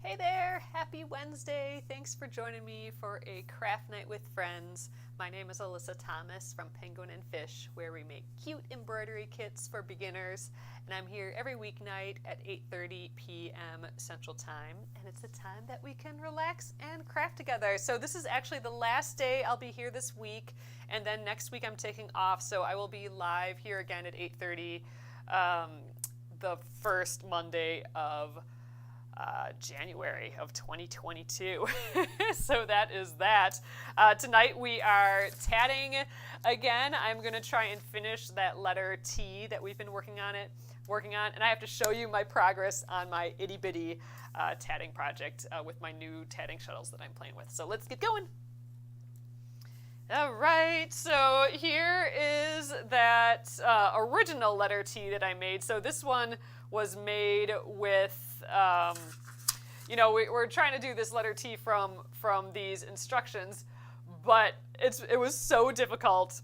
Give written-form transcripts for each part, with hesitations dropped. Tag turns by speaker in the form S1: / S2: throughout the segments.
S1: Hey there, happy Wednesday. Thanks for joining me for a craft night with friends. My name is Alyssa Thomas from Penguin and Fish, where we make cute embroidery kits for beginners. And I'm here every weeknight at 8:30 p.m. Central Time. And it's a time that we can relax and craft together. So this is actually the last day I'll be here this week. And then next week I'm taking off. So I will be live here again at 8:30 the first Monday of January of 2022. So that is that. Tonight we are tatting again. I'm going to try and finish that letter T that we've been working on, and I have to show you my progress on my itty bitty tatting project with my new tatting shuttles that I'm playing with. So let's get going. All right, so here is that original letter T that I made. So this one was made with, we're trying to do this letter T from these instructions, but it was so difficult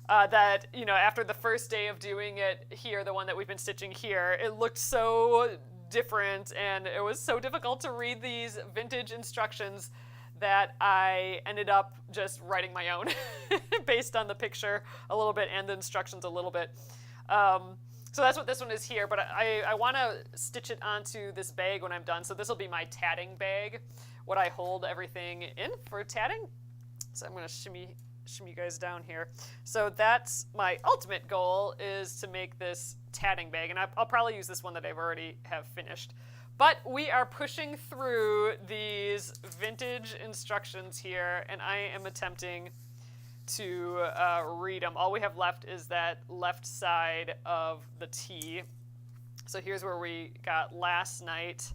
S1: that, after the first day of doing it here, the one that we've been stitching here, it looked so different, and it was so difficult to read these vintage instructions that I ended up just writing my own based on the picture a little bit and the instructions a little bit. So that's what this one is here, but I want to stitch it onto this bag when I'm done. So this will be my tatting bag, what I hold everything in for tatting. So I'm going to shimmy you guys down here. So that's my ultimate goal, is to make this tatting bag, and I'll probably use this one that I've already have finished. But we are pushing through these vintage instructions here, and I am attempting to read them. All we have left is that left side of the T. So here's where we got last night.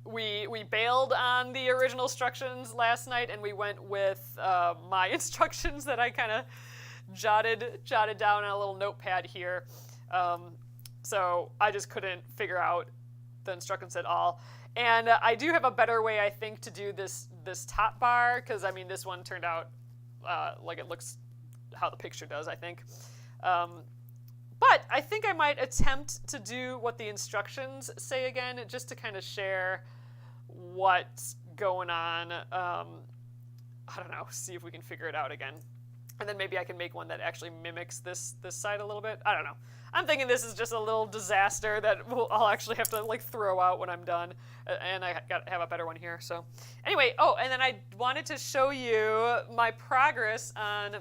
S1: We bailed on the original instructions last night, and we went with my instructions that I kind of jotted down on a little notepad here. So I just couldn't figure out the instructions at all. And I do have a better way, I think, to do this top bar, because, this one turned out like it looks how the picture does, I think. But I think I might attempt to do what the instructions say again, just to kind of share what's going on. I don't know, see if we can figure it out again. And then maybe I can make one that actually mimics this side a little bit. I don't know. I'm thinking this is just a little disaster that I'll actually have to throw out when I'm done. And I have a better one here. So anyway, and then I wanted to show you my progress on,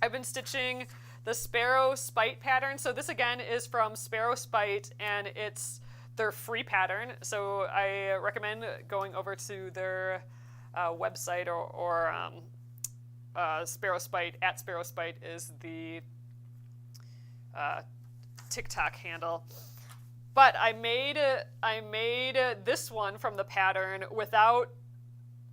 S1: I've been stitching the Sparrow Spite pattern. So this again is from Sparrow Spite, and it's their free pattern. So I recommend going over to their website or Sparrow Spite, at Sparrow Spite is the TikTok handle. But I made this one from the pattern without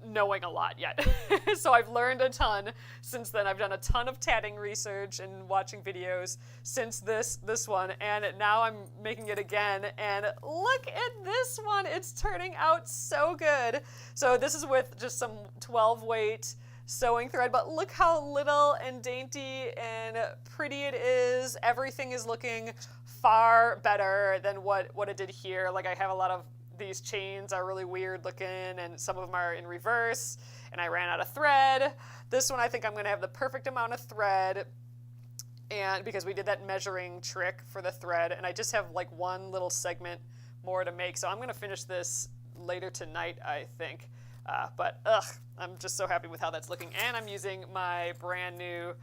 S1: knowing a lot yet. So I've learned a ton since then. I've done a ton of tatting research and watching videos since this one, and now I'm making it again, and look at this one. It's turning out so good. So this is with just some 12 weight sewing thread, but look how little and dainty and pretty it is. Everything is looking far better than what it did here. I have a lot of these chains are really weird looking, and some of them are in reverse, and I ran out of thread. This one I think I'm going to have the perfect amount of thread, and because we did that measuring trick for the thread, and I just have one little segment more to make, so I'm going to finish this later tonight, I think. But I'm just so happy with how that's looking. And I'm using my brand new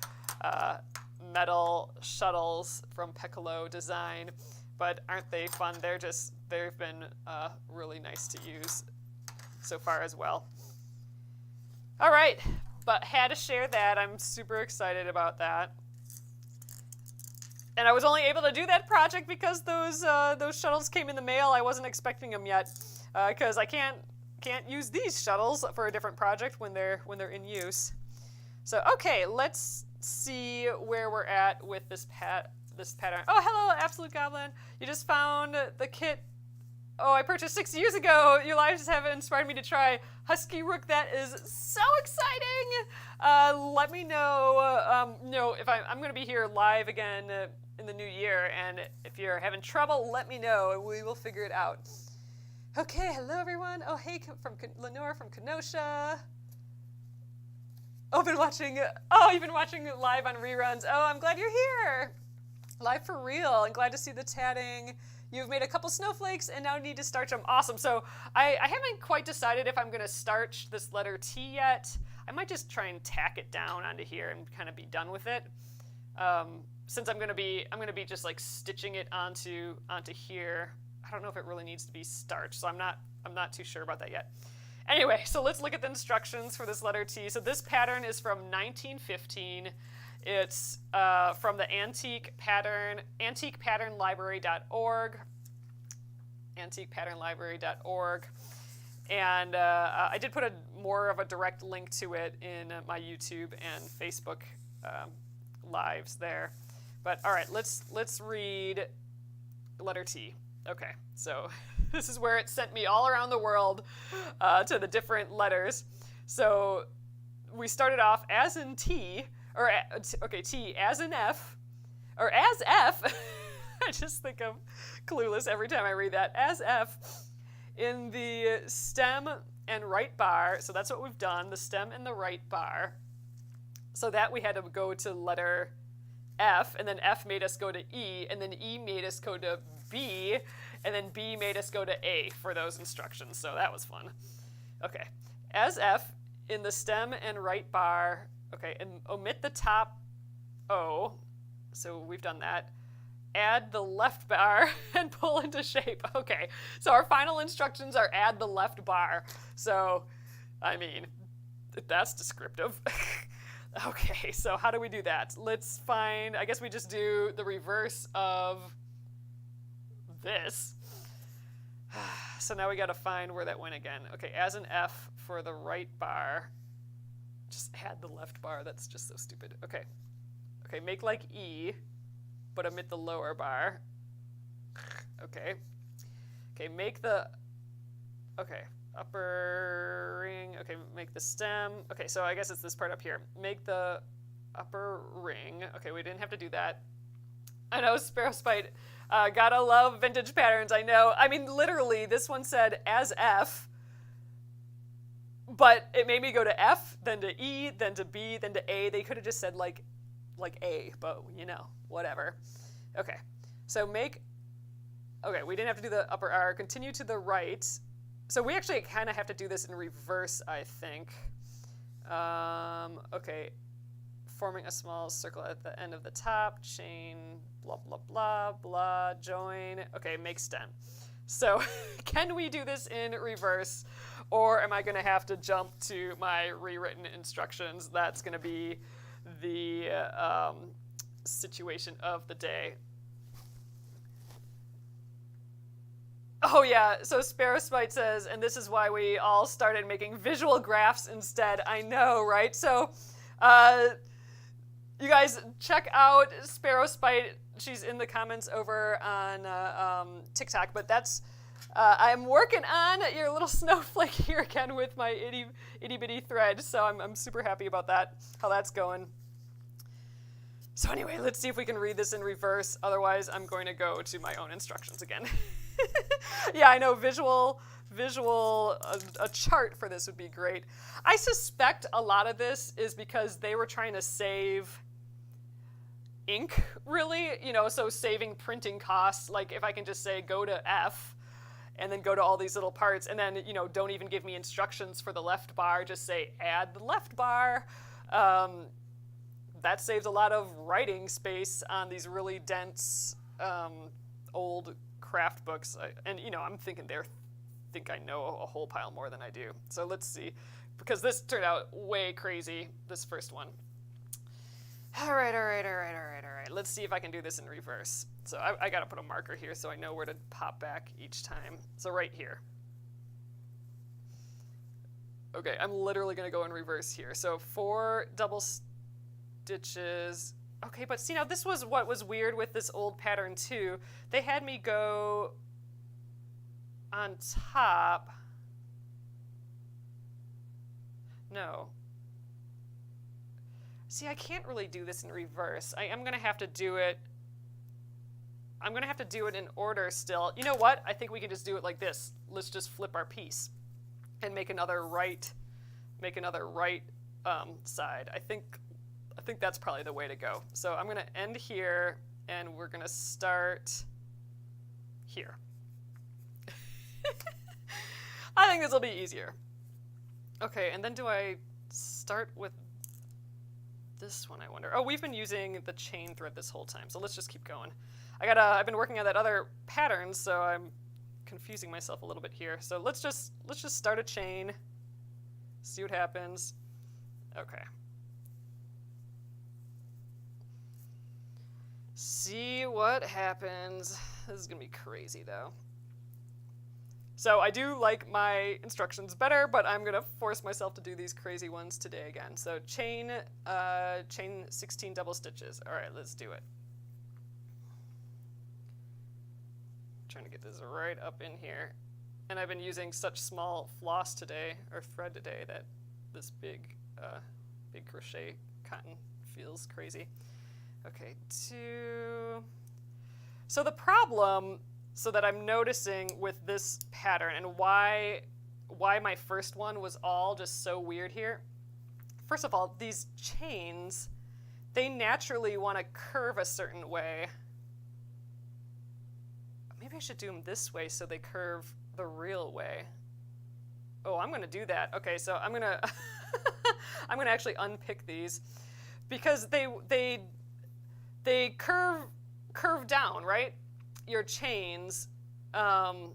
S1: metal shuttles from PekaloDesign. But aren't they fun? They've been really nice to use so far as well. All right, but had to share that. I'm super excited about that. And I was only able to do that project because those shuttles came in the mail. I wasn't expecting them yet, because I can't use these shuttles for a different project when they're in use. So okay, let's see where we're at with this pattern. Oh, hello, Absolute Goblin. You just found the kit. Oh, I purchased 6 years ago. Your lives have inspired me to try Husky Rook. That is so exciting. Let me know. If I'm going to be here live again in the new year, and if you're having trouble, let me know, and we will figure it out. Okay, hello everyone. Oh, hey, from Lenore from Kenosha. Oh, you've been watching live on reruns. Oh, I'm glad you're here. Live for real, and glad to see the tatting. You've made a couple snowflakes and now need to starch them. Awesome. So I haven't quite decided if I'm going to starch this letter T yet. I might just try and tack it down onto here and kind of be done with it. Since I'm going to be just like stitching it onto here. I don't know if it really needs to be starched, so I'm not too sure about that yet. Anyway, so let's look at the instructions for this letter T. So this pattern is from 1915. It's from the antiquepatternlibrary.org. Antiquepatternlibrary.org. And I did put more of a direct link to it in my YouTube and Facebook lives there. But all right, let's read letter T. Okay, so this is where it sent me all around the world to the different letters. So we started off as in T, or T as in F, or as F. I just think I'm clueless every time I read that. As F in the stem and right bar. So that's what we've done, the stem and the right bar. So that we had to go to letter F, and then F made us go to E, and then E made us go to B, and then B made us go to A for those instructions, so that was fun. Okay, as F in the stem and right bar, okay, and omit the top O, so we've done that. Add the left bar and pull into shape. Okay, so our final instructions are add the left bar. So, I mean, that's descriptive. Okay, so how do we do that? Let's find, I guess we just do the reverse of this. So now we got to find where that went again. Okay, as an F for the right bar. Just add the left bar. That's just so stupid. Okay. Okay, make like E, but omit the lower bar. Okay. Okay, make the, okay, upper ring. Okay, make the stem. Okay, so I guess it's this part up here. Make the upper ring. Okay, we didn't have to do that. I know, Sparrow Spite. Gotta love vintage patterns, I know. I mean, literally, this one said as F, but it made me go to F, then to E, then to B, then to A. They could have just said like A, but you know, whatever. Okay, so make, okay, we didn't have to do the upper R. Continue to the right. So we actually kind of have to do this in reverse, I think. Okay, forming a small circle at the end of the top, chain, blah, blah, blah, blah, join. Okay, make stem. So can we do this in reverse, or am I going to have to jump to my rewritten instructions? That's going to be the situation of the day. Oh yeah, so Sparrow Spite says, and this is why we all started making visual graphs instead. I know, right? So you guys check out Sparrow Spite. She's in the comments over on TikTok, but that's, I'm working on your little snowflake here again with my itty bitty thread, so I'm super happy about that, how that's going. So anyway, let's see if we can read this in reverse. Otherwise, I'm going to go to my own instructions again. Yeah, I know, a chart for this would be great. I suspect a lot of this is because they were trying to save ink, really, you know, so saving printing costs. Like if I can just say go to F and then go to all these little parts and then, you know, don't even give me instructions for the left bar, just say add the left bar. That saves a lot of writing space on these really dense old craft books. And, you know, I'm thinking think I know a whole pile more than I do. So let's see, because this turned out way crazy, this first one. All right. Let's see if I can do this in reverse. So I got to put a marker here so I know where to pop back each time. So right here. Okay, I'm literally going to go in reverse here. So 4 double stitches. Okay, but see, now this was what was weird with this old pattern too. They had me go on top. No. See, I can't really do this in reverse. I am going to have to do it I'm going to have to do it in order still. You know what? I think we can just do it like this. Let's just flip our piece and make another right side. I think that's probably the way to go. So I'm going to end here, and we're going to start here. I think this will be easier. Okay, and then do I start with this one, I wonder? Oh, we've been using the chain thread this whole time, so let's just keep going. I've been working on that other pattern, so I'm confusing myself a little bit here. So let's just start a chain, see what happens. Okay. See what happens. This is gonna be crazy though. So I do like my instructions better, but I'm gonna force myself to do these crazy ones today again. So chain 16 double stitches. All right, let's do it. Trying to get this right up in here. And I've been using such small floss today, or thread today, that this big crochet cotton feels crazy. Okay, 2. So the problem, so that I'm noticing with this pattern and why my first one was all just so weird here. First of all, these chains, they naturally want to curve a certain way. Maybe I should do them this way so they curve the real way. Oh, I'm gonna do that. Okay, so I'm gonna I'm gonna actually unpick these because they curve down, right? Your chains. But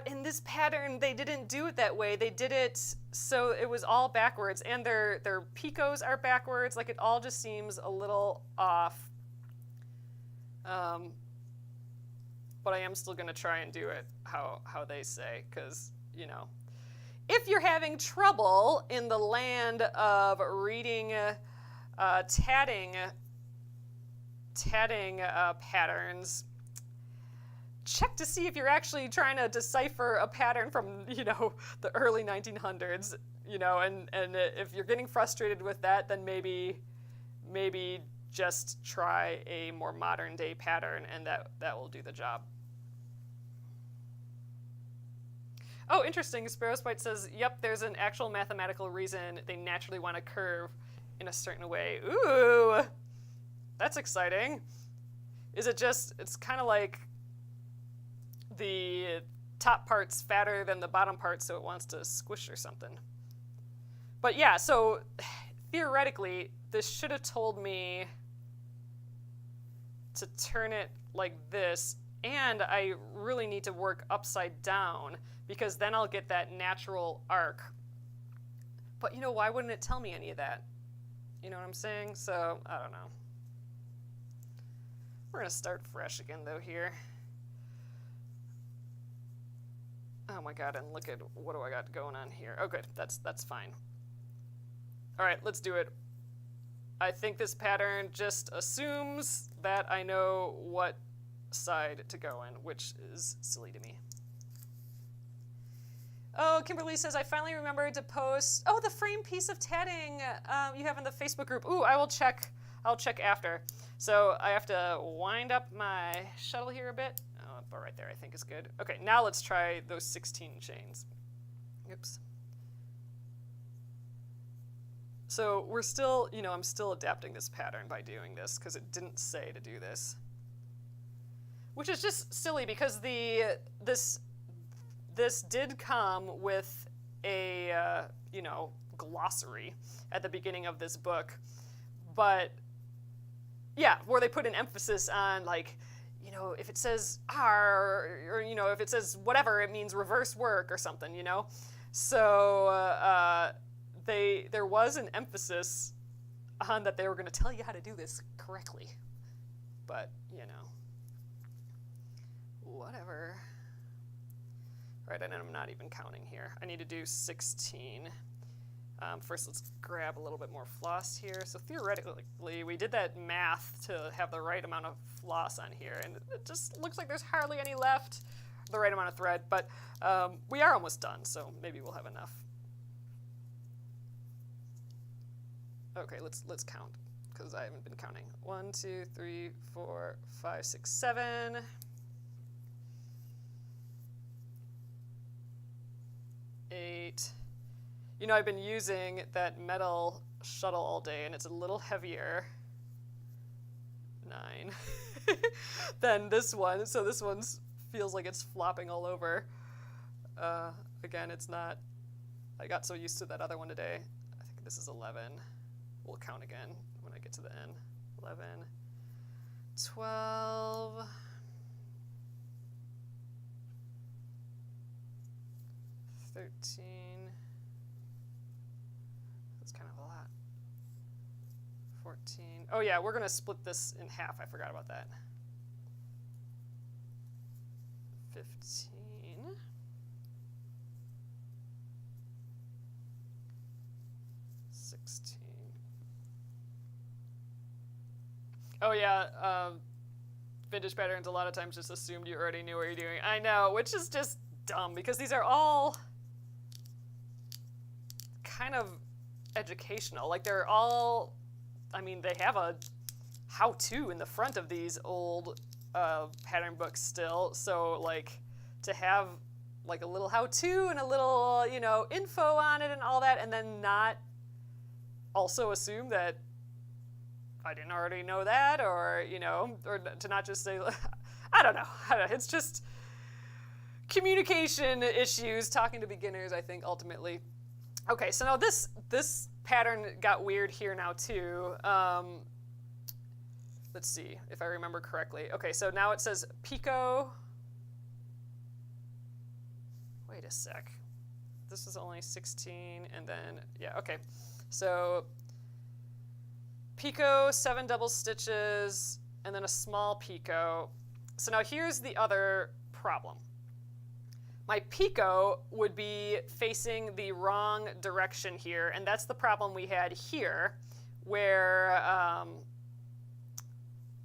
S1: in this pattern, they didn't do it that way. They did it so it was all backwards, and their picos are backwards. Like, it all just seems a little off. But I am still gonna try and do it how they say, because, you know, if you're having trouble in the land of reading tatting patterns, check to see if you're actually trying to decipher a pattern from, you know, the early 1900s, you know, and if you're getting frustrated with that, then maybe just try a more modern day pattern, and that will do the job. Oh, interesting. Sparrow's Bite says, yep, there's an actual mathematical reason they naturally want to curve in a certain way. Ooh, that's exciting. Is it just, it's kind of like the top part's fatter than the bottom part, so it wants to squish or something. But yeah, so theoretically, this should have told me to turn it like this, and I really need to work upside down, because then I'll get that natural arc. But, you know, why wouldn't it tell me any of that? You know what I'm saying? So, I don't know. We're gonna start fresh again, though, here. Oh my god, and look at what do I got going on here. Oh, good, that's fine. All right, let's do it. I think this pattern just assumes that I know what side to go in, which is silly to me. Oh, Kimberly says, I finally remembered to post, oh, the frame piece of tatting you have in the Facebook group. Ooh, I'll check after. So I have to wind up my shuttle here a bit. Oh, but right there I think is good. Okay, now let's try those 16 chains. Oops. So we're still, you know, I'm still adapting this pattern by doing this, because it didn't say to do this. Which is just silly, because this did come with a, you know, glossary at the beginning of this book. But, yeah, where they put an emphasis on, like, you know, if it says R, or, you know, if it says whatever, it means reverse work or something, you know? So, there was an emphasis on that they were going to tell you how to do this correctly. But, you know, whatever. Right, and I'm not even counting here. I need to do 16. First, let's grab a little bit more floss here. So theoretically, we did that math to have the right amount of floss on here, and it just looks like there's hardly any left, the right amount of thread, but we are almost done, so maybe we'll have enough. Okay, let's count, because I haven't been counting. 1, 2, 3, 4, 5, 6, 7. 8. You know, I've been using that metal shuttle all day, and it's a little heavier. 9. Than this one, so this one feels like it's flopping all over. Again, it's not. I got so used to that other one today. I think this is 11. We'll count again when I get to the end. 11, 12, 13. That's kind of a lot. 14. Oh yeah, we're gonna split this in half. I forgot about that. 15. 16. Oh yeah, vintage patterns a lot of times just assumed you already knew what you're doing. I know, which is just dumb because these are all kind of educational. Like they're all, I mean, they have a how-to in the front of these old pattern books still. So like to have like a little how-to and a little, you know, info on it and all that, and then not also assume that I didn't already know that, or, you know, or to not just say, I don't know. It's just communication issues, talking to beginners, I think, ultimately. Okay, so now this pattern got weird here now, too. Let's see if I remember correctly. Okay, so now it says Pico. Wait a sec. This is only 16, and then, yeah, okay. So Pico, 7 double stitches, and then a small Pico. So now here's the other problem. My Pico would be facing the wrong direction here, and that's the problem we had here, where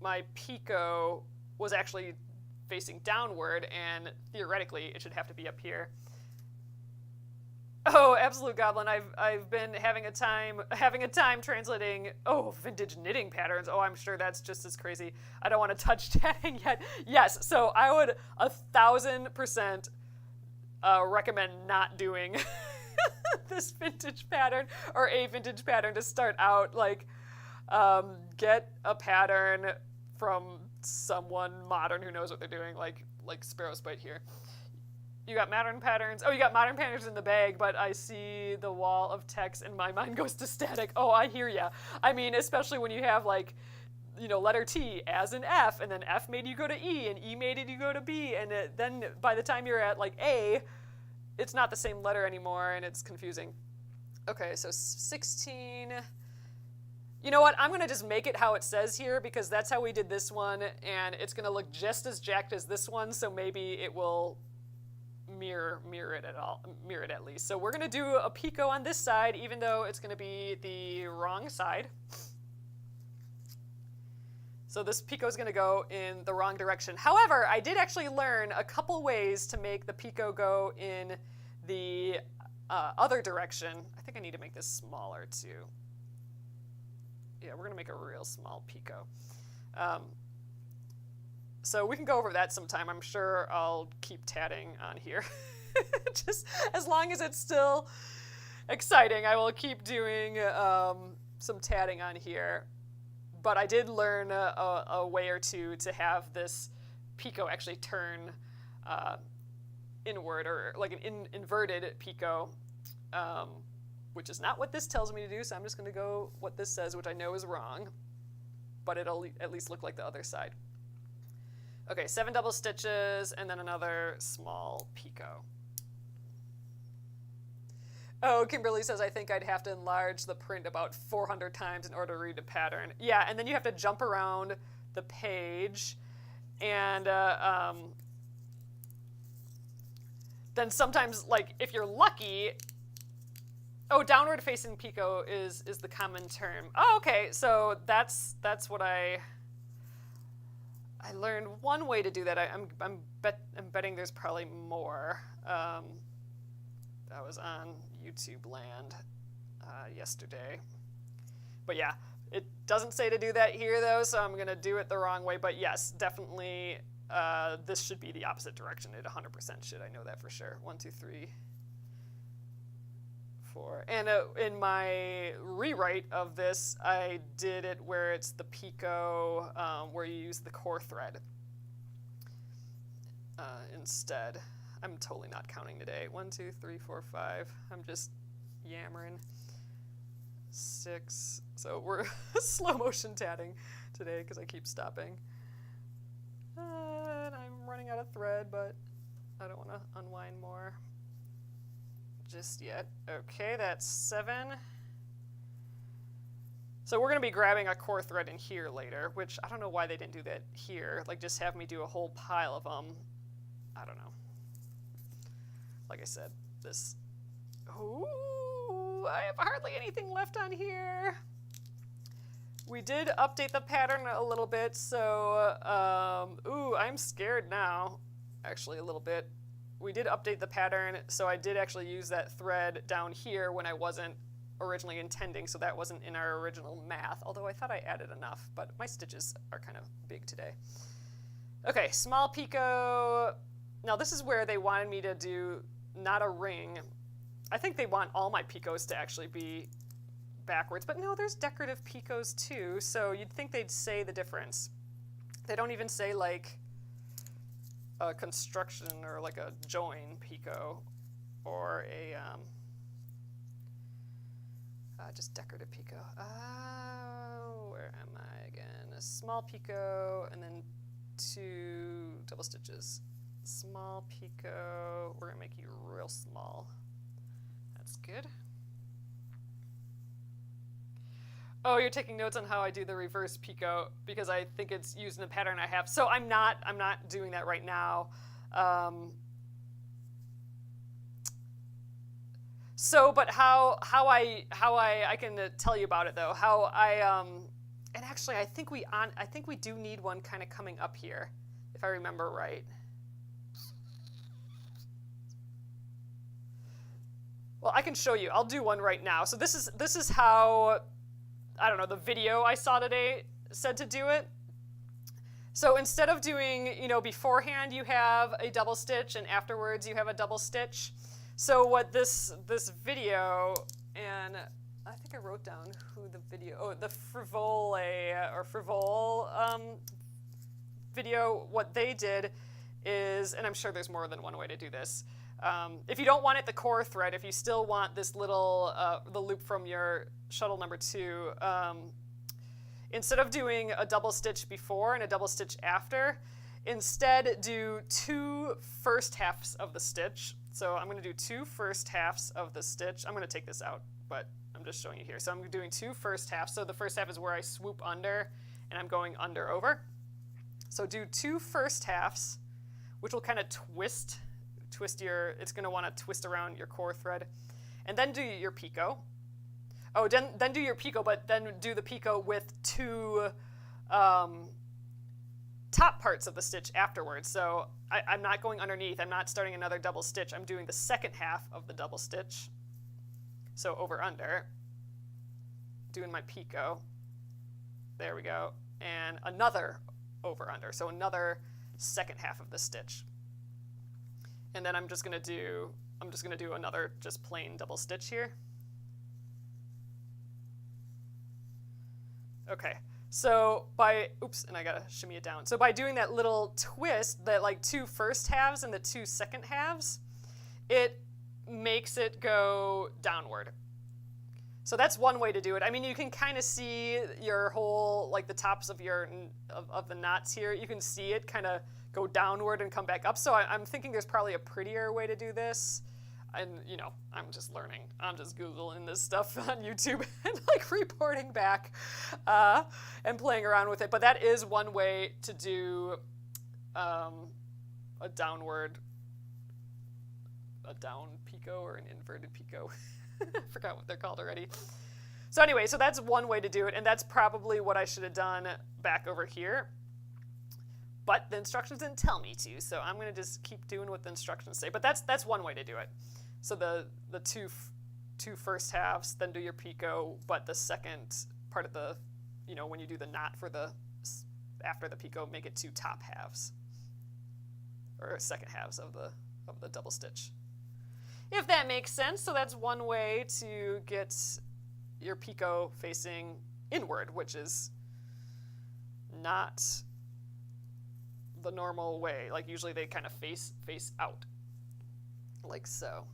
S1: my Pico was actually facing downward, and theoretically it should have to be up here. Oh, Absolute Goblin, I've been having a time translating, vintage knitting patterns. Oh, I'm sure that's just as crazy. I don't want to touch tatting yet. Yes, so I would 1,000% recommend not doing this vintage pattern or a vintage pattern to start out. Like, get a pattern from someone modern who knows what they're doing, like Sparrow Spite here. You got modern patterns. Oh, you got modern patterns in the bag, but I see the wall of text and my mind goes to static. Oh, I hear ya. I mean, especially when you have like, you know, letter T as an F, and then F made you go to E, and E made you go to B, and then by the time you're at like A, it's not the same letter anymore, and it's confusing. Okay, so 16. You know what? I'm going to just make it how it says here because that's how we did this one, and it's going to look just as jacked as this one, so maybe it will mirror it at least. So we're going to do a Pico on this side, even though it's going to be the wrong side. So this Pico is going to go in the wrong direction. However, I did actually learn a couple ways to make the Pico go in the other direction. I think I need to make this smaller too. Yeah, we're going to make a real small Pico. So we can go over that sometime. I'm sure I'll keep tatting on here. Just as long as it's still exciting, I will keep doing some tatting on here. But I did learn a way or two to have this Pico actually turn inward, or like an inverted Pico, which is not what this tells me to do, so I'm just going to go what this says, which I know is wrong, but it'll at least look like the other side. Okay, 7 double stitches, and then another small Pico. Oh, Kimberly says, I think I'd have to enlarge the print about 400 times in order to read the pattern. Yeah, and then you have to jump around the page, and then sometimes, like, if you're lucky, downward facing Pico is the common term. Oh, okay, so that's what I learned one way to do that. I'm betting there's probably more. That was on YouTube land yesterday. But yeah, It doesn't say to do that here though, so I'm gonna do it the wrong way, but yes, definitely this should be the opposite direction. It 100% should, I know that for sure. 1, 2, 3, 4. And in my rewrite of this, I did it where it's the Pico, where you use the core thread instead. I'm totally not counting today. 1, 2, 3, 4, 5. I'm just yammering. 6. So we're slow motion tatting today because I keep stopping. And I'm running out of thread, but I don't want to unwind more just yet. Okay, that's 7. So we're going to be grabbing a core thread in here later, which I don't know why they didn't do that here. Like, just have me do a whole pile of them. I don't know. Like I said, this... Ooh, I have hardly anything left on here. We did update the pattern a little bit, so... ooh, I'm scared now, actually, a little bit. We did update the pattern, so I did actually use that thread down here when I wasn't originally intending, so that wasn't in our original math, although I thought I added enough, but my stitches are kind of big today. Okay, small Pico. Now this is where they wanted me to do not a ring. I think they want all my Picos to actually be backwards, but no, there's decorative Picos too, so you'd think they'd say the difference. They don't even say like a construction or like a join Pico or a just decorative Pico. Where am I again? A small Pico and then 2 double stitches. Small Pico. We're gonna make you real small. That's good. Oh, you're taking notes on how I do the reverse Picot because I think it's using the pattern I have. So I'm not doing that right now. But how I can tell you about it though. How I and actually I think we do need one kind of coming up here, if I remember right. Well, I can show you. I'll do one right now. So this is how, I don't know, the video I saw today said to do it. So instead of doing, beforehand you have a double stitch and afterwards you have a double stitch. So what this video, and I think I wrote down who the video, the Frivole video, what they did is, and I'm sure there's more than one way to do this. If you don't want it the core thread, if you still want this little, the loop from your shuttle number 2, instead of doing a double stitch before and a double stitch after, instead do 2 first halves of the stitch. So I'm going to do 2 first halves of the stitch. I'm going to take this out, but I'm just showing you here. So I'm doing 2 first halves. So the first half is where I swoop under and I'm going under over. So do 2 first halves, which will kind of twist it's going to want to twist around your core thread, and then do your Pico. Oh, then do your Pico, but then do the Pico with 2 top parts of the stitch afterwards. So I'm not going underneath. I'm not starting another double stitch. I'm doing the second half of the double stitch. So over under, doing my Pico. There we go. And another over under. So another second half of the stitch. And then I'm just gonna do another just plain double stitch here. Okay, so and I gotta shimmy it down. So by doing that little twist, that like 2 first halves and the 2 second halves, it makes it go downward. So that's one way to do it. I mean, you can kind of see your whole, like the tops of of the knots here. You can see it kind of go downward and come back up. So I'm thinking there's probably a prettier way to do this. And, I'm just learning. I'm just Googling this stuff on YouTube and like reporting back and playing around with it. But that is one way to do a down Pico or an inverted Pico. I forgot what they're called already. So anyway, so that's one way to do it. And that's probably what I should have done back over here. But the instructions didn't tell me to, so I'm going to just keep doing what the instructions say. But that's one way to do it. So the two first halves, then do your Pico, but the second part of the you know, when you do the knot for the, after the picot, make it 2 top halves, or second halves of the double stitch. If that makes sense. So that's one way to get your picot facing inward, which is not the normal way. Like usually they kind of face out, like so.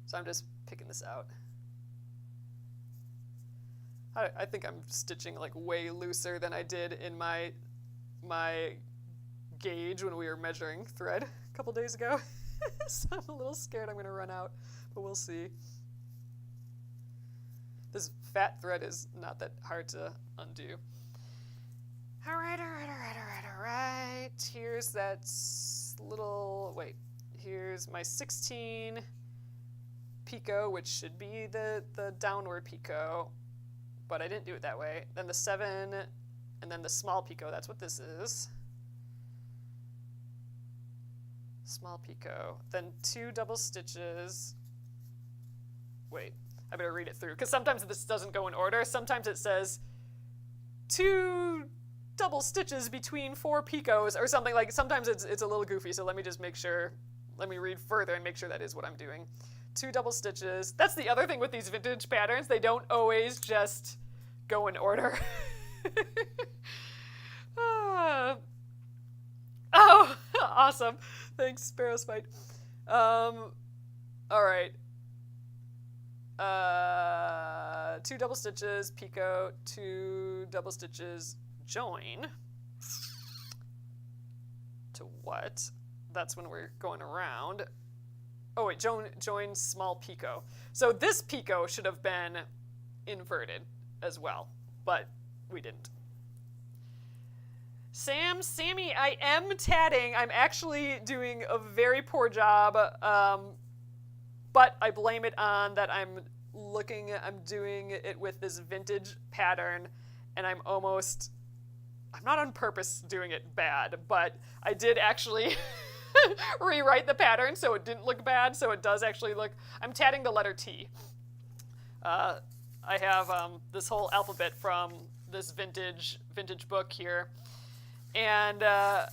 S1: So I'm just picking this out. I think I'm stitching like way looser than I did in my gauge when we were measuring thread a couple days ago. So I'm a little scared I'm going to run out, but we'll see. This fat thread is not that hard to undo. All right. Here's that little, wait, here's my 16 picot, which should be the downward picot, but I didn't do it that way. Then the 7, and then the small picot, that's what this is. Small picot, then 2 double stitches. Wait, I better read it through, because sometimes this doesn't go in order. Sometimes it says 2 double stitches between 4 picots or something. Like sometimes it's a little goofy, so let me just make sure, let me read further and make sure that is what I'm doing. 2 double stitches. That's the other thing with these vintage patterns. They don't always just go in order. Oh, awesome. Thanks, Sparrow Spite. All right. 2 double stitches, picot, 2 double stitches, join. To what? That's when we're going around. Oh wait, join small picot. So this picot should have been inverted as well, but we didn't. Sammy, I am tatting. I'm actually doing a very poor job, but I blame it on that I'm doing it with this vintage pattern, and I'm not on purpose doing it bad, but I did actually rewrite the pattern so it didn't look bad, so it does actually look, I'm tatting the letter T. I have this whole alphabet from this vintage book here, and I'm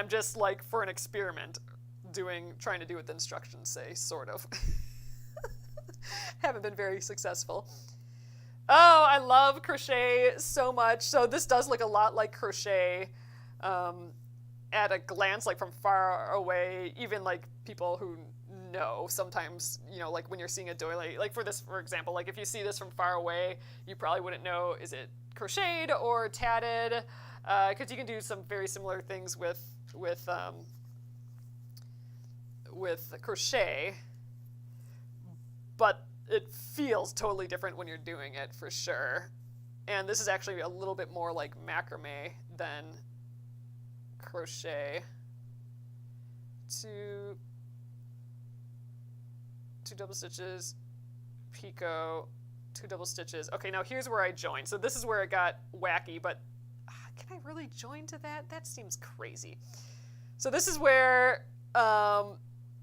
S1: just like, for an experiment, trying to do what the instructions say, sort of. Haven't been very successful. Oh, I love crochet so much. So this does look a lot like crochet at a glance, like from far away, even like people who know sometimes, you know, like when you're seeing a doily, like for this, for example, like if you see this from far away, you probably wouldn't know, is it crocheted or tatted? Because you can do some very similar things with crochet, but it feels totally different when you're doing it, for sure. And this is actually a little bit more like macrame than crochet. Two double stitches, picot, 2 double stitches. Okay, now here's where I join. So this is where it got wacky, but can I really join to that? That seems crazy. So this is where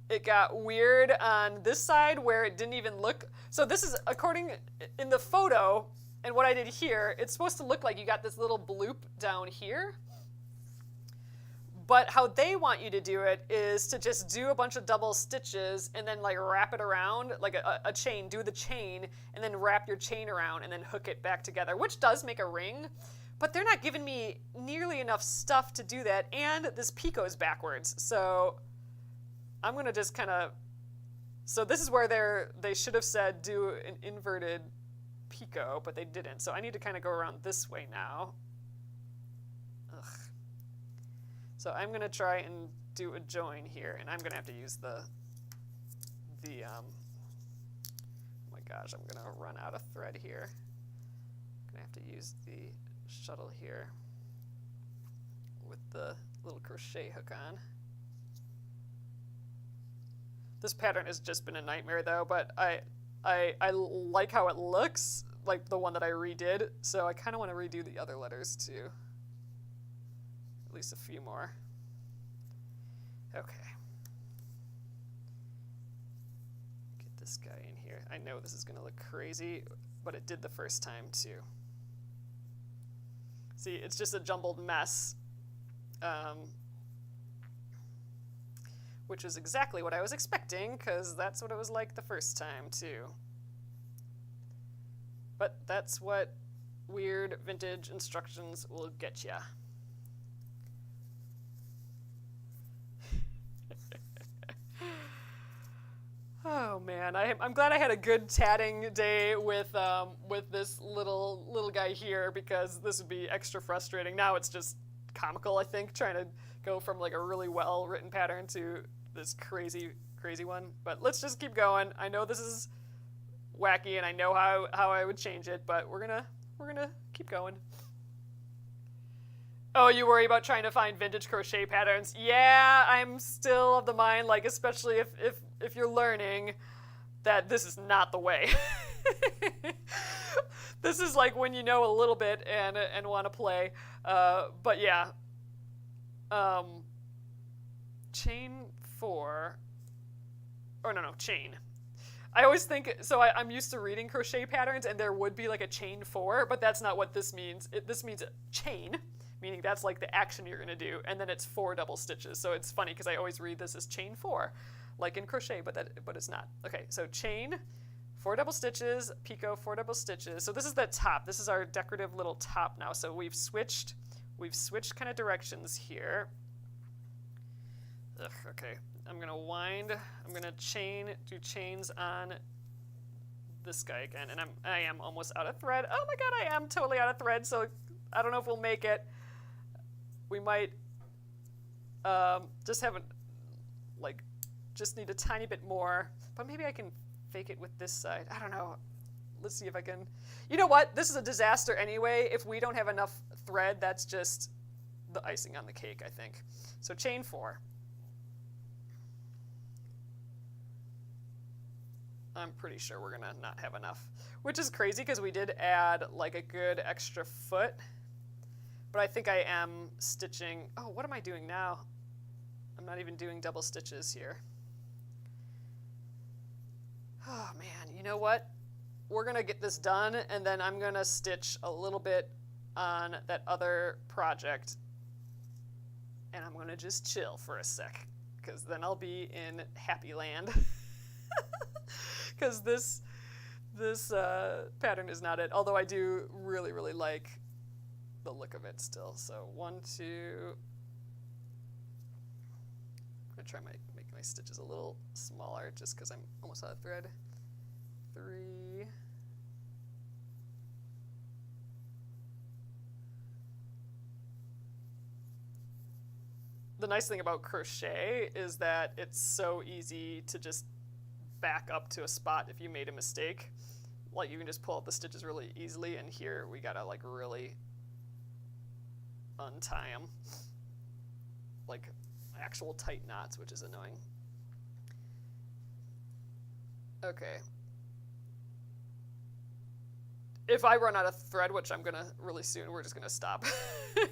S1: it got weird on this side, where it didn't even look. So this is, according in the photo, and what I did here, it's supposed to look like you got this little bloop down here. But how they want you to do it is to just do a bunch of double stitches and then like wrap it around, like a chain, do the chain, and then wrap your chain around and then hook it back together, which does make a ring, but they're not giving me nearly enough stuff to do that, and this picot is backwards. So I'm gonna just kind of, so this is where they should have said do an inverted picot, but they didn't. So I need to kind of go around this way now. Ugh. So I'm gonna try and do a join here, and I'm gonna have to use oh my gosh, I'm gonna run out of thread here. I'm gonna have to use the shuttle here with the little crochet hook on. This pattern has just been a nightmare though, but I like how it looks, like the one that I redid, so I kind of want to redo the other letters too. At least a few more. Okay. Get this guy in here. I know this is going to look crazy. but it did the first time too. See, it's just a jumbled mess, which is exactly what I was expecting, because that's what it was like the first time too. But that's what weird vintage instructions will get ya. Oh man, I'm glad I had a good tatting day with this little guy here, because this would be extra frustrating. Now it's just comical, I think, trying to go from like a really well written pattern to this crazy one. But let's just keep going. I know this is wacky and I know how I would change it, but we're gonna keep going. Oh, you worry about trying to find vintage crochet patterns? Yeah, I'm still of the mind, like, especially if you're learning, that this is not the way. This is like when you know a little bit and want to play. But yeah. Chain 4. Oh, no, chain. I always think, so I'm used to reading crochet patterns, and there would be like a chain 4, but that's not what this means. This means a chain, meaning that's like the action you're going to do, and then it's 4 double stitches. So it's funny because I always read this as chain 4, like in crochet, but it's not. Okay, so chain, 4 double stitches, picot, 4 double stitches. So this is the top. This is our decorative little top now. So we've switched kind of directions here. Ugh, okay, I'm going to wind, I'm going to do chains on this guy again, and I am almost out of thread. Oh my god, I am totally out of thread, so I don't know if we'll make it. We might just need a tiny bit more, but maybe I can fake it with this side. I don't know. Let's see if I can. You know what? This is a disaster anyway. If we don't have enough thread, that's just the icing on the cake, I think. So chain 4. I'm pretty sure we're gonna not have enough, which is crazy because we did add like a good extra foot, but I think I am stitching. Oh, what am I doing now? I'm not even doing double stitches here. Oh man, you know what? We're gonna get this done, and then I'm gonna stitch a little bit on that other project, and I'm gonna just chill for a sec, because then I'll be in happy land. Because this pattern is not it, although I do really, really like the look of it still. So 1, 2, I'm going to try make my stitches a little smaller just because I'm almost out of thread. 3, the nice thing about crochet is that it's so easy to just back up to a spot if you made a mistake. Like, you can just pull out the stitches really easily, and here we gotta like really untie them, like actual tight knots, which is annoying. Okay. If I run out of thread, which I'm gonna really soon, we're just gonna stop.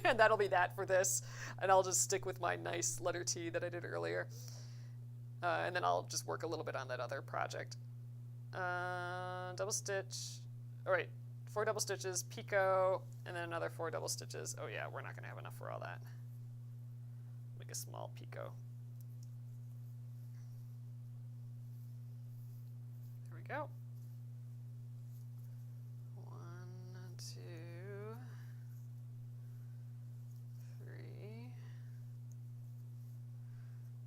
S1: And that'll be that for this, and I'll just stick with my nice letter T that I did earlier. And then I'll just work a little bit on that other project. Double stitch. All right, 4 double stitches, picot, and then another 4 double stitches. Oh yeah, we're not gonna have enough for all that. Make a small picot. There we go. 1, 2, 3.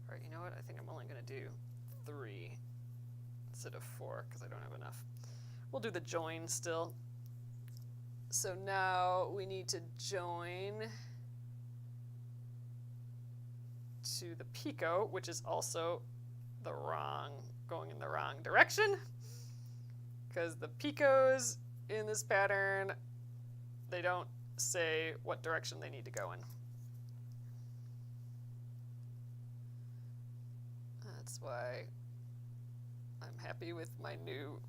S1: All right, you know what? I think I'm only gonna do 3 instead of 4 because I don't have enough. We'll do the join still. So now we need to join to the picot, which is also going in the wrong direction, because the picots in this pattern, they don't say what direction they need to go in. That's why I'm happy with my new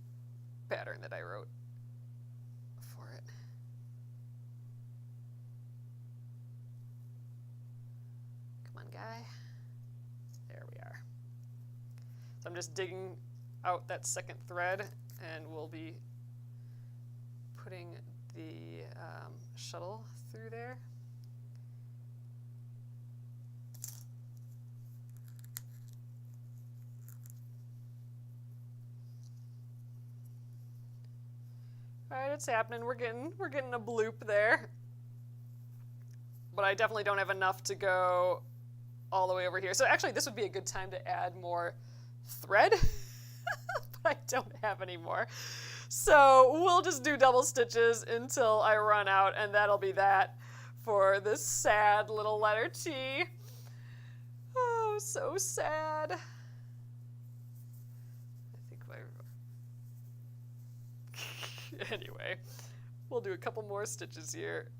S1: pattern that I wrote for it. Come on, guy. There we are. So I'm just digging out that second thread, and we'll be putting the shuttle through there. All right, it's happening. We're getting a bloop there. But I definitely don't have enough to go all the way over here. So actually, this would be a good time to add more thread, but I don't have any more. So we'll just do double stitches until I run out, and that'll be that for this sad little letter T. Oh, so sad. I think anyway, we'll do a couple more stitches here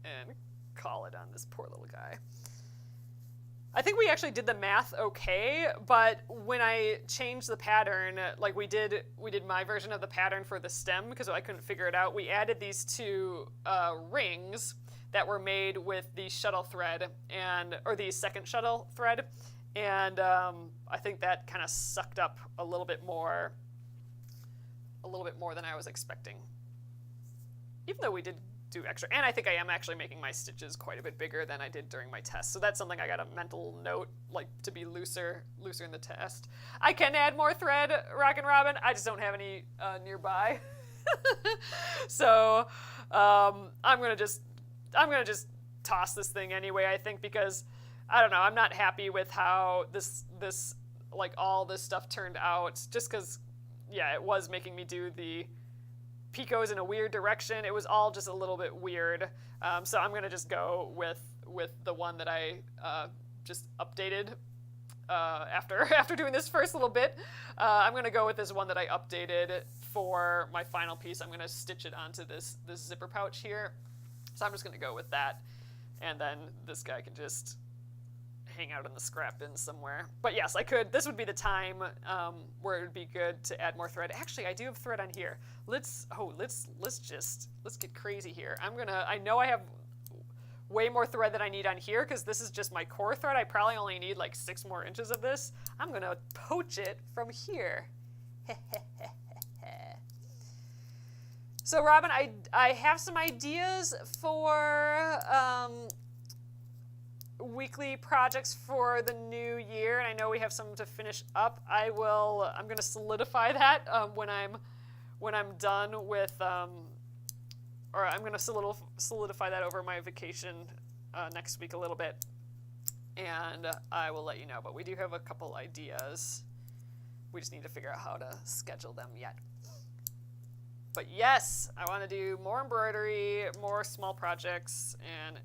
S1: and call it on this poor little guy. I think we actually did the math okay, but when I changed the pattern, like we did my version of the pattern for the stem because I couldn't figure it out. We added these two rings that were made with the shuttle thread or the second shuttle thread, and I think that kind of sucked up a little bit more than I was expecting. Even though we did do extra, and I think I am actually making my stitches quite a bit bigger than I did during my test. So that's something I got a mental note, like to be looser in the test. I can add more thread, Rockin' Robin. I just don't have any nearby. So I'm gonna just toss this thing anyway. I think because I don't know. I'm not happy with how this like all this stuff turned out. Just because, yeah, it was making me do the Picos in a weird direction. It was all just a little bit weird. So I'm going to just go with the one that I just updated after doing this first little bit. I'm going to go with this one that I updated for my final piece. I'm going to stitch it onto this zipper pouch here. So I'm just going to go with that. And then this guy can just hang out in the scrap bin somewhere. But yes, I could. This would be the time where it would be good to add more thread. Actually, I do have thread on here. Let's get crazy here. I know I have way more thread than I need on here because this is just my core thread. I probably only need like 6 more inches of this. I'm gonna poach it from here. So Robin, I have some ideas for weekly projects for the new year, and I know we have some to finish up. I'm going to solidify that when I'm done with, or I'm going to solidify that over my vacation next week a little bit, and I will let you know. But we do have a couple ideas. We just need to figure out how to schedule them yet. But yes, I want to do more embroidery, more small projects, and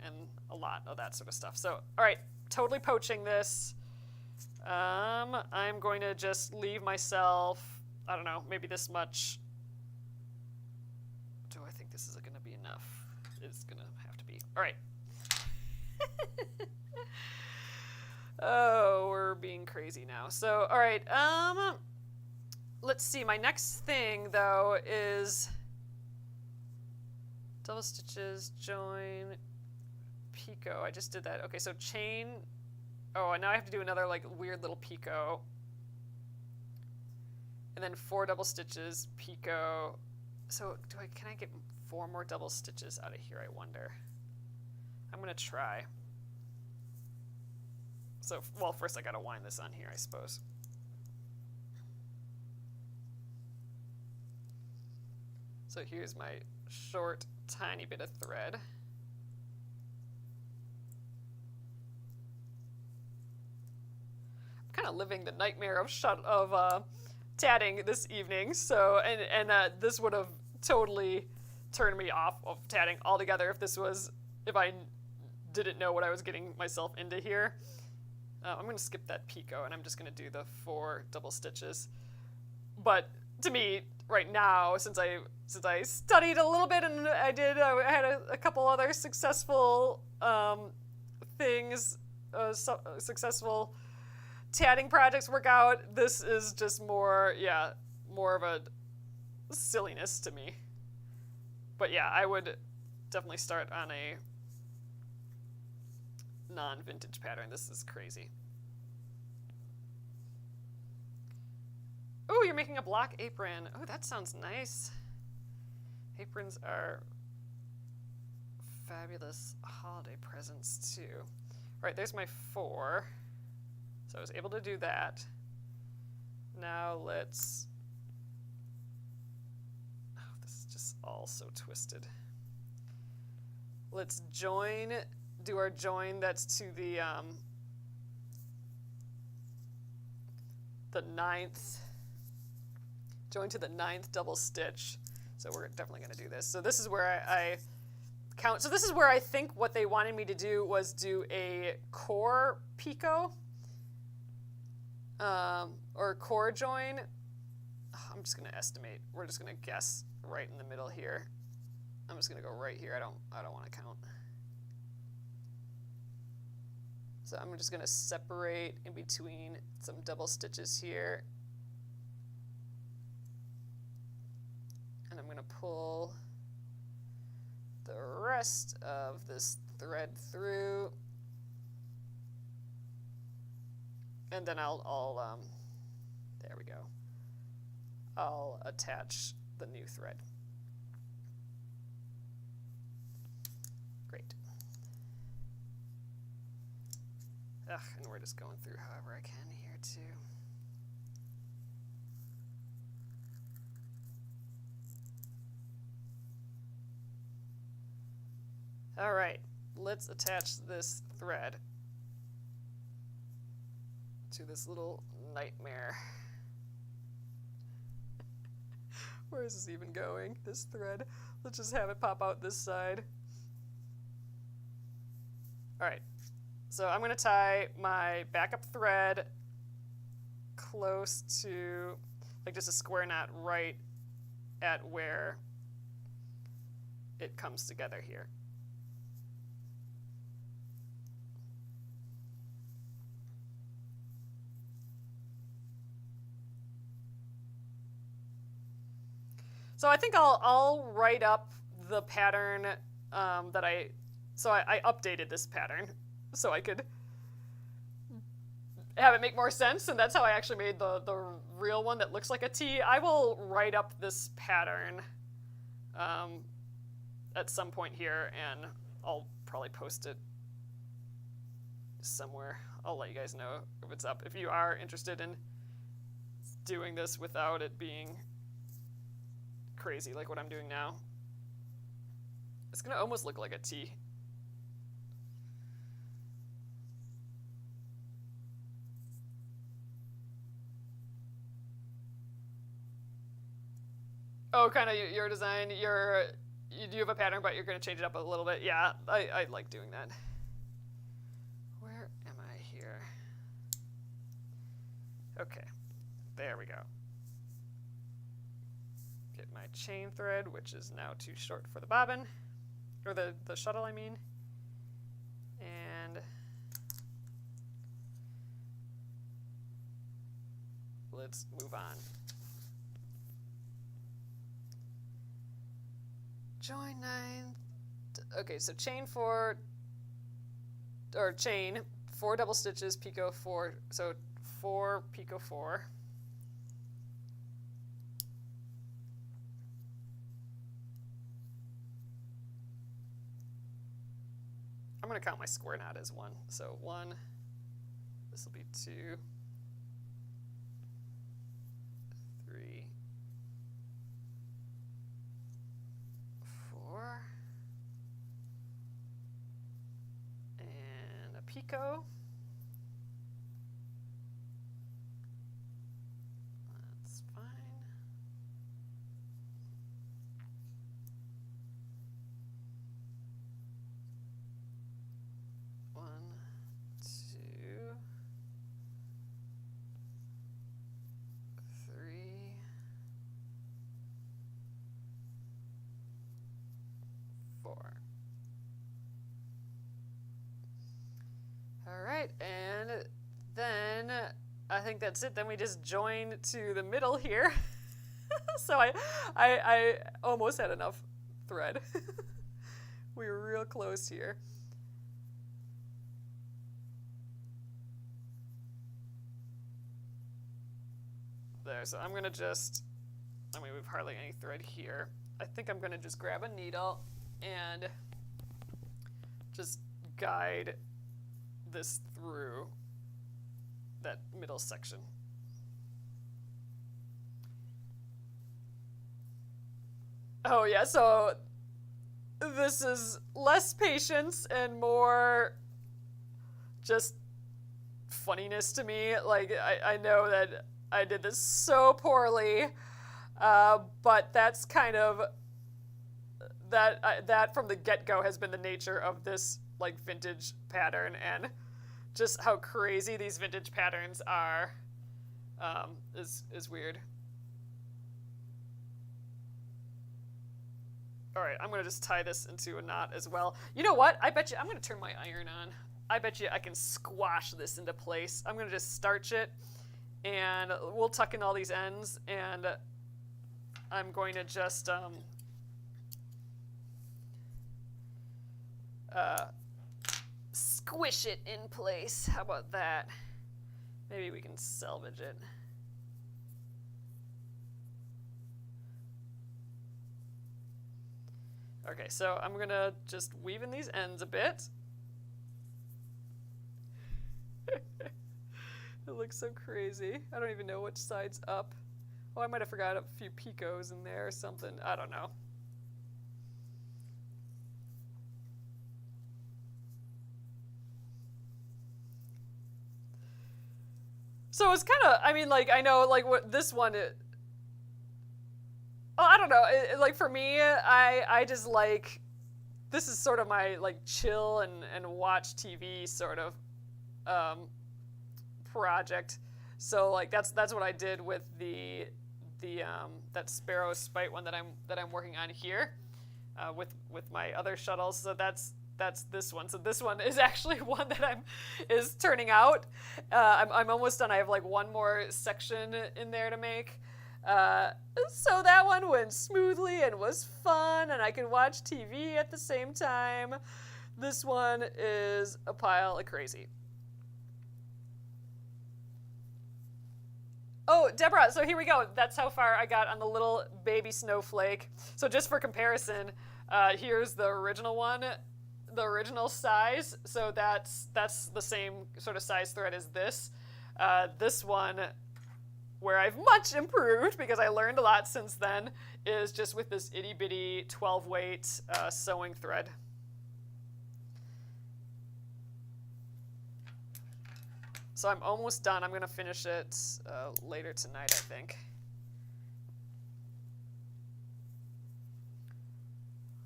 S1: a lot of that sort of stuff. So, all right, totally poaching this. I'm going to just leave myself, I don't know, maybe this much. Do I think this is going to be enough? It's going to have to be. All right. Oh, we're being crazy now. So, all right, let's see, my next thing, though, is double stitches, join, Pico. I just did that. Okay, so chain. Oh, and now I have to do another, like, weird little Pico. And then 4 double stitches, Pico. So can I get 4 more double stitches out of here, I wonder? I'm going to try. So, well, first I got to wind this on here, I suppose. So here's my short, tiny bit of thread. I'm kind of living the nightmare of tatting this evening. So, and this would have totally turned me off of tatting altogether if I didn't know what I was getting myself into here. I'm going to skip that Pico, and I'm just going to do the 4 double stitches. But to me, right now, since I studied a little bit and I had a couple other successful things, successful tatting projects work out, this is just more of a silliness to me. But yeah, I would definitely start on a non-vintage pattern. This is crazy. Oh, you're making a block apron. Oh, that sounds nice. Aprons are fabulous holiday presents too. All right, there's my 4. So I was able to do that. Now let's, oh, this is just all so twisted. Let's join, do our join that's to the 9th, join to the 9th double stitch. So we're definitely gonna do this. So this is where I count. So this is where I think what they wanted me to do was do a core picot, or core join. I'm just gonna estimate. We're just gonna guess right in the middle here. I'm just gonna go right here. I don't want to count. So I'm just gonna separate in between some double stitches here, and I'm gonna pull the rest of this thread through, and then I'll there we go. I'll attach the new thread. Great. Ugh, and we're just going through however I can here too. All right, let's attach this thread to this little nightmare. Where is this even going, this thread? Let's just have it pop out this side. All right, so I'm gonna tie my backup thread close to, like just a square knot right at where it comes together here. So I think I'll write up the pattern that I updated this pattern so I could have it make more sense, and that's how I actually made the real one that looks like a T. I will write up this pattern at some point here, and I'll probably post it somewhere. I'll let you guys know if it's up. If you are interested in doing this without it being crazy like what I'm doing now, it's gonna almost look like a T. Oh, kind of your design. You do have a pattern, but you're gonna change it up a little bit. Yeah, I like doing that. Where am I here? Okay, there we go. Get my chain thread, which is now too short for the bobbin, or the shuttle, I mean. And let's move on. Join 9. Okay, so chain 4, or chain 4 double stitches, picot 4, so 4 picot 4. I'm going to count my square knot as 1. So 1, this will be 2, 3, 4, and a picot. That's fine. 1, 2, 3, 4. All right, and then I think that's it. Then we just join to the middle here. So I almost had enough thread. We were real close here. There, so I'm gonna just, I mean, we've hardly any thread here. I think I'm gonna just grab a needle and just guide this through that middle section. Oh yeah, so this is less patience and more just funniness to me. Like, I know that I did this so poorly, but that's kind of, that from the get-go has been the nature of this, like, vintage pattern, and just how crazy these vintage patterns are is weird. All right, I'm gonna just tie this into a knot as well. You know what? I bet you, I'm gonna turn my iron on. I bet you I can squash this into place. I'm gonna just starch it, and we'll tuck in all these ends, and I'm going to just squish it in place. How about that? Maybe we can salvage it. Okay, so I'm gonna just weave in these ends a bit. It looks so crazy. I don't even know which side's up. Oh, I might have forgot a few picots in there or something. I don't know. So it's kind of, I mean, like, I know, like, what this one, I don't know. Like, for me, I just like, this is sort of my, like, chill and watch TV sort of project. So, like, that's what I did with the that sparrow spite one that I'm working on here, with my other shuttles. So that's this one. So this one is actually one that is turning out. I'm almost done. I have like one more section in there to make. So that one went smoothly and was fun, and I can watch TV at the same time. This one is a pile of crazy. Oh, Deborah, so here we go. That's how far I got on the little baby snowflake. So just for comparison, here's the original one, the original size. So that's the same sort of size thread as this. This one, where I've much improved because I learned a lot since then, is just with this itty bitty 12 weight sewing thread. So I'm almost done. I'm gonna finish it later tonight, I think.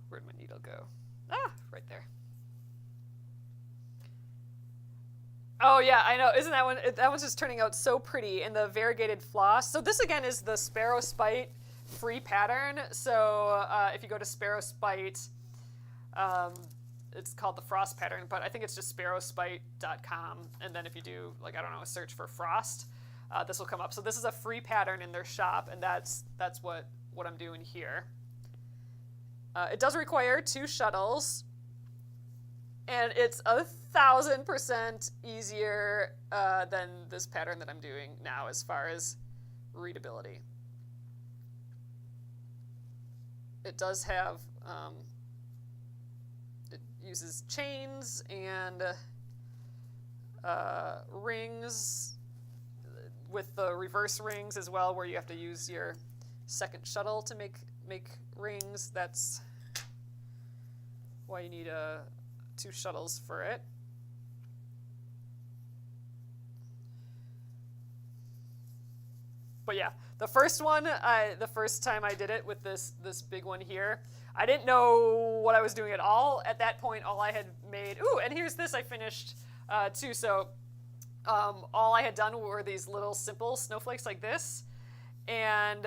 S1: Where'd my needle go? Ah, right there. Oh yeah, I know. Isn't that one? That one's just turning out so pretty in the variegated floss. So this again is the Sparrow Spite free pattern. So if you go to Sparrow Spite, it's called the Frost pattern, but I think it's just sparrowspite.com. And then if you do, like, I don't know, a search for Frost, this will come up. So this is a free pattern in their shop, and that's what I'm doing here. It does require 2 shuttles, and it's 1,000% easier than this pattern that I'm doing now as far as readability. It does have, it uses chains and rings with the reverse rings as well, where you have to use your second shuttle to make rings. That's why you need 2 shuttles for it. But yeah, the first one, the first time I did it with this big one here, I didn't know what I was doing at all. At that point, all I had made, ooh, and here's this I finished too. So all I had done were these little simple snowflakes like this, and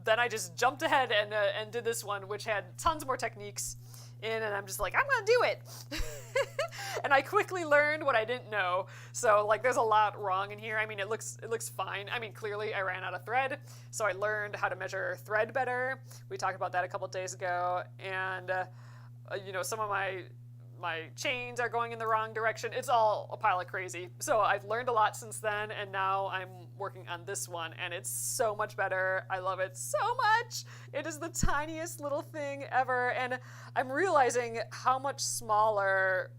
S1: then I just jumped ahead and did this one, which had tons more techniques in, and I'm just like, I'm gonna do it. And I quickly learned what I didn't know. So like, there's a lot wrong in here. I mean, it looks fine. I mean, clearly I ran out of thread, so I learned how to measure thread better. We talked about that a couple days ago, and you know, some of my my chains are going in the wrong direction. It's all a pile of crazy. So I've learned a lot since then, and now I'm working on this one, and it's so much better. I love it so much. It is the tiniest little thing ever, and I'm realizing how much smaller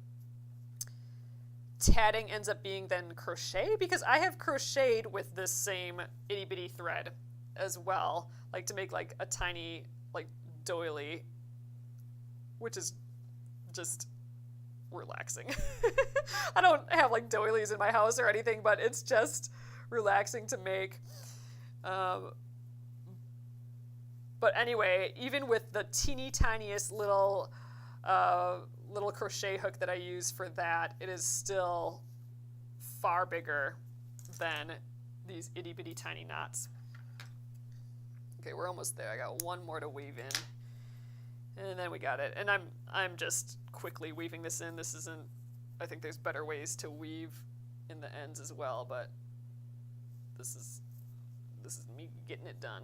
S1: tatting ends up being than crochet, because I have crocheted with this same itty bitty thread as well, like to make like a tiny like doily, which is just relaxing. I don't have like doilies in my house or anything, but it's just relaxing to make. But anyway, even with the teeny tiniest little crochet hook that I use for that, it is still far bigger than these itty bitty tiny knots. Okay, we're almost there. I got one more to weave in, and then we got it. And I'm just quickly weaving this in. This isn't, I think there's better ways to weave in the ends as well, but this is me getting it done.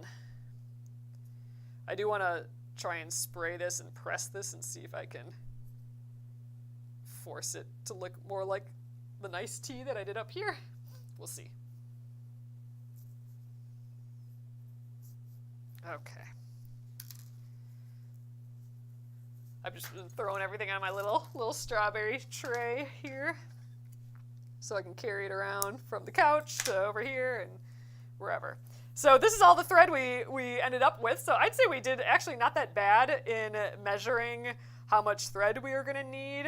S1: I do want to try and spray this and press this and see if I can force it to look more like the nice tea that I did up here. We'll see. Okay. I've just been throwing everything on my little strawberry tray here so I can carry it around from the couch to over here and wherever. So this is all the thread we ended up with. So I'd say we did actually not that bad in measuring how much thread we were going to need.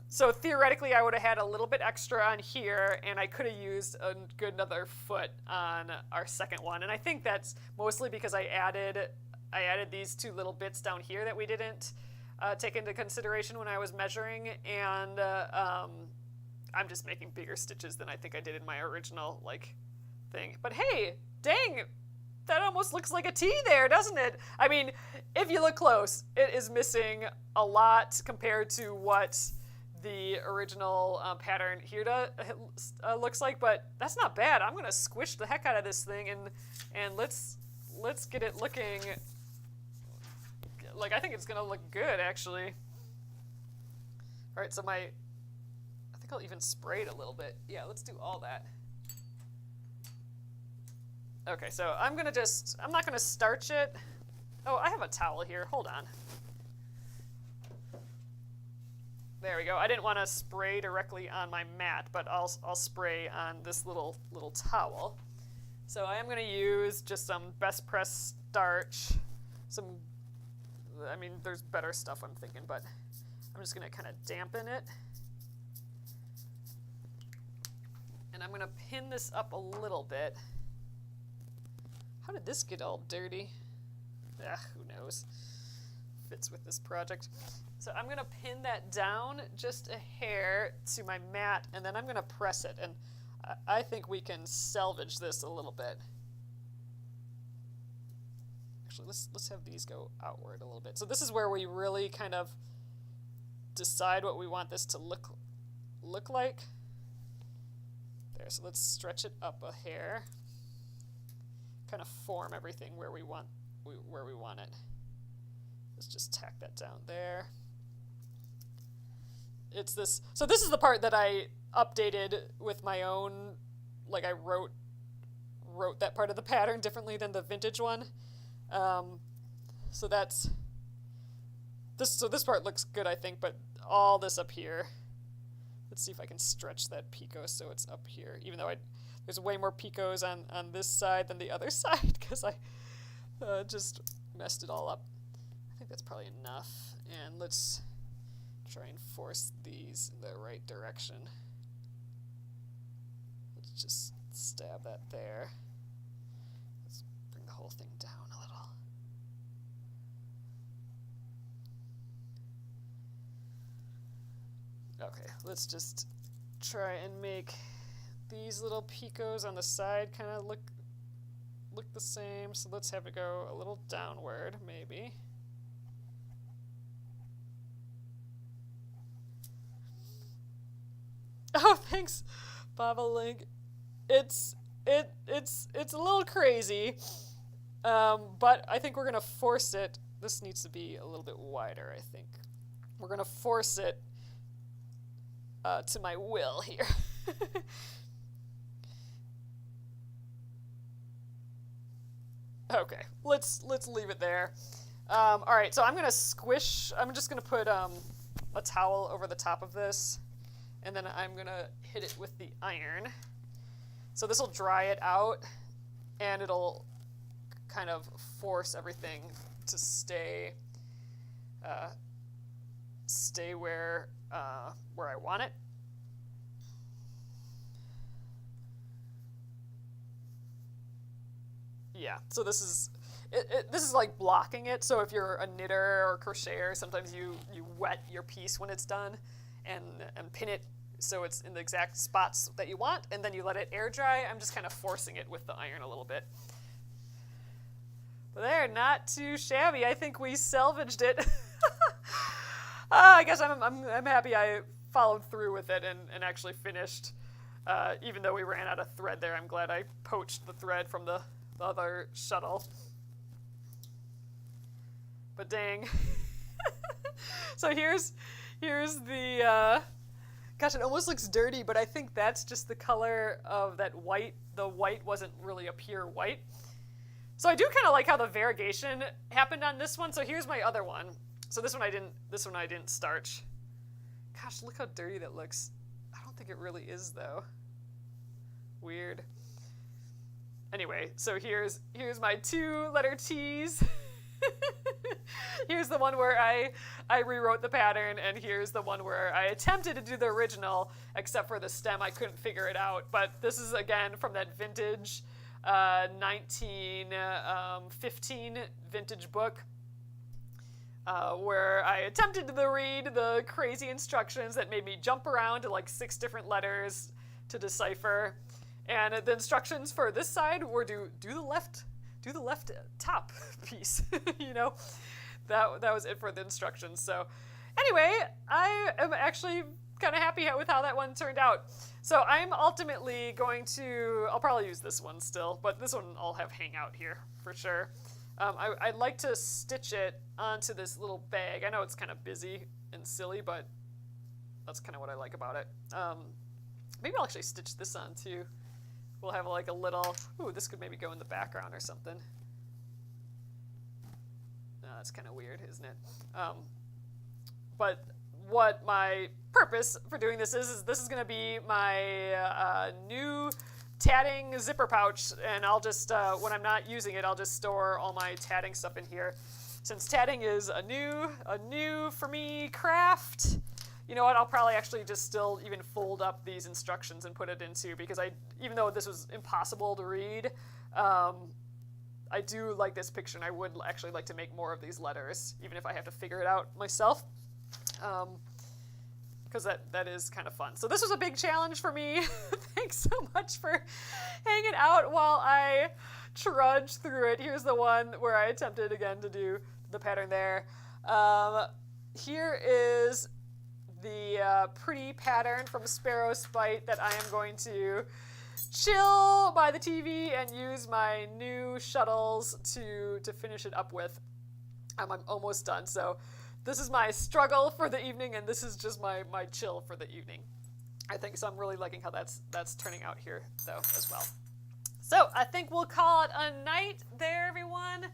S1: So theoretically, I would have had a little bit extra on here, and I could have used a good another foot on our second one. And I think that's mostly because I added these two little bits down here that we didn't take into consideration when I was measuring, and I'm just making bigger stitches than I think I did in my original thing. But hey, dang, that almost looks like a T there, doesn't it? I mean, if you look close, it is missing a lot compared to what the original pattern here looks like, but that's not bad. I'm gonna squish the heck out of this thing and let's get it looking like I think it's gonna look good actually. All right, so I think I'll even spray it a little bit. Yeah, let's do all that. Okay, so I'm not gonna starch it. Oh, I have a towel here, hold on. There we go. I didn't want to spray directly on my mat, but I'll spray on this little towel. So I am gonna use just some best press starch. I mean, there's better stuff I'm thinking, but I'm just gonna kind of dampen it. And I'm gonna pin this up a little bit. How did this get all dirty? Who knows? Fits with this project. So I'm gonna pin that down just a hair to my mat, and then I'm gonna press it. And I think we can salvage this a little bit. Actually, let's have these go outward a little bit. So this is where we really kind of decide what we want this to look like. There. So let's stretch it up a hair. Kind of form everything where we want it. Let's just tack that down there. It's this. So this is the part that I updated with my own. Like I wrote that part of the pattern differently than the vintage one. So that's this. So this part looks good, I think. But all this up here. Let's see if I can stretch that Pico so it's up here. Even though there's way more Picos on this side than the other side because I just messed it all up. I think that's probably enough. And let's try and force these in the right direction. Let's just stab that there. Let's bring the whole thing down a little. Okay, let's just try and make these little Picos on the side kind of look the same. So let's have it go a little downward, maybe. Oh, thanks, Baba Link. It's a little crazy, but I think we're gonna force it. This needs to be a little bit wider, I think. We're going to force it to my will here. Okay, let's leave it there. All right, so I'm just gonna put a towel over the top of this, and then I'm gonna hit it with the iron. So this will dry it out, and it'll kind of force everything to stay where I want it. Yeah, so this is like blocking it. So if you're a knitter or crocheter, sometimes you wet your piece when it's done and pin it so it's in the exact spots that you want, and then you let it air dry. I'm just kind of forcing it with the iron a little bit. But there, not too shabby. I think we salvaged it. I guess I'm happy I followed through with it and actually finished. Even though we ran out of thread there, I'm glad I poached the thread from the other shuttle. But dang. So here's the gosh, it almost looks dirty, but I think that's just the color of that white. The white wasn't really a pure white. So I do kind of like how the variegation happened on this one. So here's my other one. So this one I didn't starch. Gosh, look how dirty that looks. I don't think it really is though. Weird. Anyway, so here's my 2-letter T's. Here's the one where I rewrote the pattern, and here's the one where I attempted to do the original, except for the stem. I couldn't figure it out. But this is, again, from that vintage 1915 vintage book, where I attempted to read the crazy instructions that made me jump around to like 6 different letters to decipher. And the instructions for this side were do the left top piece. You know, that was it for the instructions. So anyway, I am actually kind of happy with how that one turned out. So I'm ultimately I'll probably use this one still, but this one I'll have hang out here for sure. I'd like to stitch it onto this little bag. I know it's kind of busy and silly, but that's kind of what I like about it. Maybe I'll actually stitch this on too. We'll have like a little, this could maybe go in the background or something. No, that's kind of weird, isn't it? But what my purpose for doing this is this is going to be my new tatting zipper pouch, and I'll just, when I'm not using it, I'll just store all my tatting stuff in here. Since tatting is a new for me craft, you know what, I'll probably actually just still even fold up these instructions and put it into, because even though this was impossible to read, I do like this picture, and I would actually like to make more of these letters, even if I have to figure it out myself, because that is kind of fun. So this was a big challenge for me. Thanks so much for hanging out while I trudged through it. Here's the one where I attempted again to do the pattern there. Here is the pretty pattern from Sparrow's Spite that I am going to chill by the TV and use my new shuttles to finish it up with. I'm almost done. So this is my struggle for the evening, and this is just my chill for the evening, I think. So I'm really liking how that's turning out here, though, as well. So I think we'll call it a night there, everyone.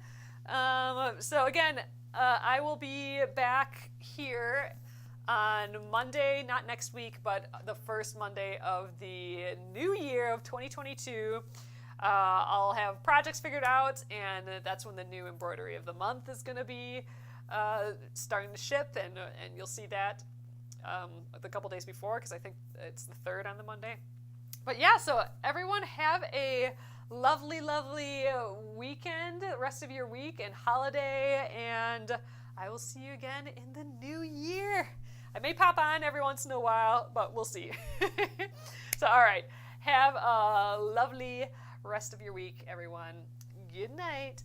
S1: So again, I will be back here on Monday, not next week, but the first Monday of the new year of 2022. I'll have projects figured out, and that's when the new embroidery of the month is going to be starting to ship, and you'll see that a couple days before, because I think it's the 3rd on the Monday. But yeah, so everyone have a lovely, lovely weekend, rest of your week and holiday, and I will see you again in the new year. I may pop on every once in a while, but we'll see. So, all right, have a lovely rest of your week, everyone. Good night.